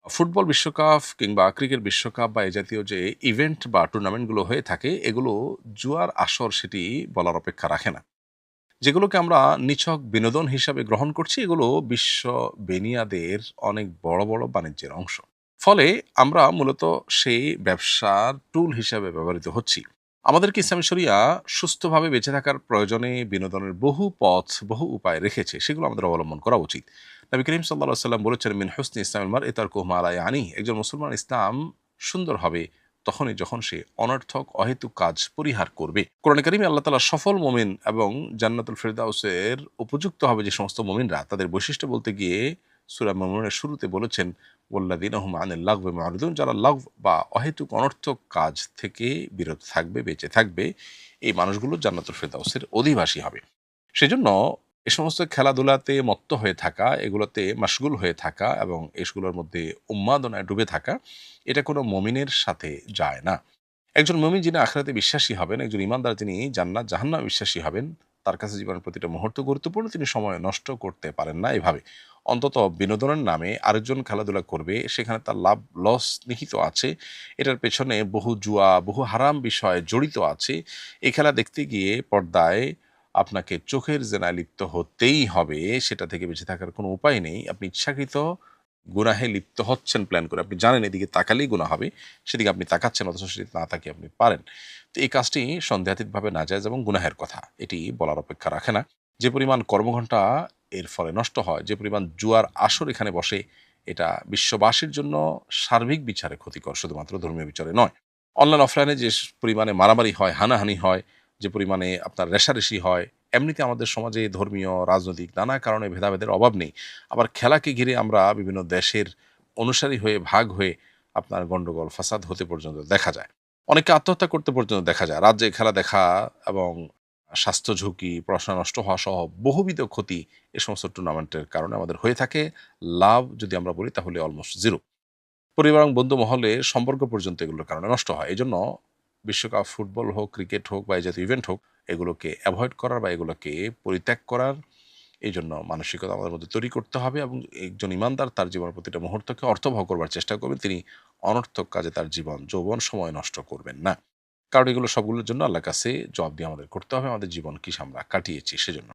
Football বিশ্বকাপ কিংবা cricket বিশ্বকাপ বা এ জাতীয় যে ইভেন্ট বা টুর্নামেন্টগুলো হয়ে থাকে, এগুলো জুয়ার আসর সেটি বলার অপেক্ষা রাখে না। যেগুলোকে আমরা নিছক বিনোদন হিসাবে গ্রহণ করছি, এগুলো বিশ্ব বেনিয়াদের অনেক বড় বড় বাণিজ্যের অংশ। ফলে আমরা মূলত সেই ব্যবসার টুল হিসাবে ব্যবহৃত হচ্ছি। আমাদেরকে ইসলামী শরিয়া সুস্থভাবে বেঁচে থাকার প্রয়োজনে বিনোদনের বহু পথ, বহু উপায় রেখেছে। সেগুলো আমাদের অবলম্বন করা উচিত। নবী করিম সাল্লাল্লাহু আলাইহি সাল্লাম বলেছেন, মিন হুসনি ইসলামিল মারই তারকুহু মা লা ইয়ানি। একজন মুসলমান ইসলাম সুন্দর হবে তখনই যখন সে অনর্থক অহেতুক কাজ পরিহার করবে। কোরআনে কারিমে আল্লাহ তাআলা সফল মুমিন এবং জান্নাতুল ফেরদাউসের উপযুক্ত হবে যে সমস্ত মুমিনরা, তাদের বৈশিষ্ট্য বলতে গিয়ে সূরা মুমিনুনের শুরুতে বলেছেন, ওয়াল্লাযীনা হুম আনিল লাগবি মুরিদুন, যারা লাগব বা অহেতুক অনর্থক কাজ থেকে বিরত থাকবে, বেঁচে থাকবে, এই মানুষগুলো জান্নাতুল ফেরদাউসের অধিবাসী হবে। সেজন্য এ সমস্ত খেলাধুলাতে মত্ত হয়ে থাকা, এগুলোতে মাশগুল হয়ে থাকা এবং এগুলোর মধ্যে উন্মাদনায় ডুবে থাকা, এটা কোনো মুমিনের সাথে যায় না। একজন মুমিন যিনি আখিরাতে বিশ্বাসী হবেন, একজন ঈমানদার যিনি জান্নাত জাহান্নামে বিশ্বাসী হবেন, তার কাছে জীবনের প্রতিটা মুহূর্ত গুরুত্বপূর্ণ। তিনি সময় নষ্ট করতে পারেন না এভাবে। অন্তত বিনোদনের নামে আরেকজন খেলাধুলা করবে, সেখানে তার লাভ লস নিহিত আছে। এটার পেছনে বহু জুয়া, বহু হারাম বিষয় জড়িত আছে। এই খেলা দেখতে গিয়ে পর্দায় আপনাকে চোখের জেনায় লিপ্ত হতেই হবে। সেটা থেকে বেঁচে থাকার কোনো উপায় নেই। আপনি ইচ্ছাকৃত গুনাহে লিপ্ত হচ্ছেন প্ল্যান করে। আপনি জানেন এদিকে তাকালেই গুনাহ হবে। সেদিকে আপনি তাকাচ্ছেন, অথচ সেদিকে না তাকিয়ে আপনি পারেন। তো এই কাজটি সন্দেহাতীতভাবে নাজায়েজ এবং গুনাহের কথা। এটি বলার অপেক্ষা রাখে না। যে পরিমাণ কর্মঘণ্টা এর ফলে নষ্ট হয়, যে পরিমাণ জুয়ার আসর এখানে বসে, এটা বিশ্ববাসীর জন্য সার্বিক বিচারে ক্ষতিকর, শুধুমাত্র ধর্মীয় বিচারে নয়। অনলাইন অফলাইনে যে পরিমাণে মারামারি হয়, হানাহানি হয়, যে পরিমাণে আপনার রেষারেষি হয়, এমনিতে আমাদের সমাজে ধর্মীয়, রাজনৈতিক নানা কারণে ভেদাভেদের অভাব নেই। আবার খেলাকে ঘিরে আমরা বিভিন্ন দেশের অনুসারী হয়ে ভাগ হয়ে আপনার গন্ডগোল ফাসাদ হতে পর্যন্ত দেখা যায়। অনেকে আত্মহত্যা করতে পর্যন্ত দেখা যায়। রাজ্যে খেলা দেখা এবং স্বাস্থ্য ঝুঁকি, পড়াশোনা নষ্ট হওয়া সহ বহুবিধ ক্ষতি এ সমস্ত টুর্নামেন্টের কারণে আমাদের হয়ে থাকে। লাভ যদি আমরা বলি তাহলে অলমোস্ট 0। পরিবার এবং বন্ধু মহলে সম্পর্ক পর্যন্ত এগুলোর কারণে নষ্ট হয়। এজন্য বিশ্বকাপ ফুটবল হোক, ক্রিকেট হোক বা এই জাতীয় ইভেন্ট হোক, এগুলোকে এভয়েড করার বা এগুলোকে পরিত্যাগ করার এইজন্য মানসিকতা আমাদের মধ্যে তৈরি করতে হবে এবং একজন ইমানদার তার জীবনের প্রতিটা মুহূর্তকে অর্থবহ করবার চেষ্টা করবেন। তিনি অনর্থক কাজে তার জীবন, যৌবন, সময় নষ্ট করবেন না। কারণ এগুলো সবগুলোর জন্য আল্লাহর কাছে জবাবদিহি আমাদের করতে হবে। আমাদের জীবন কি আমরা কাটিয়েছি সেজন্য।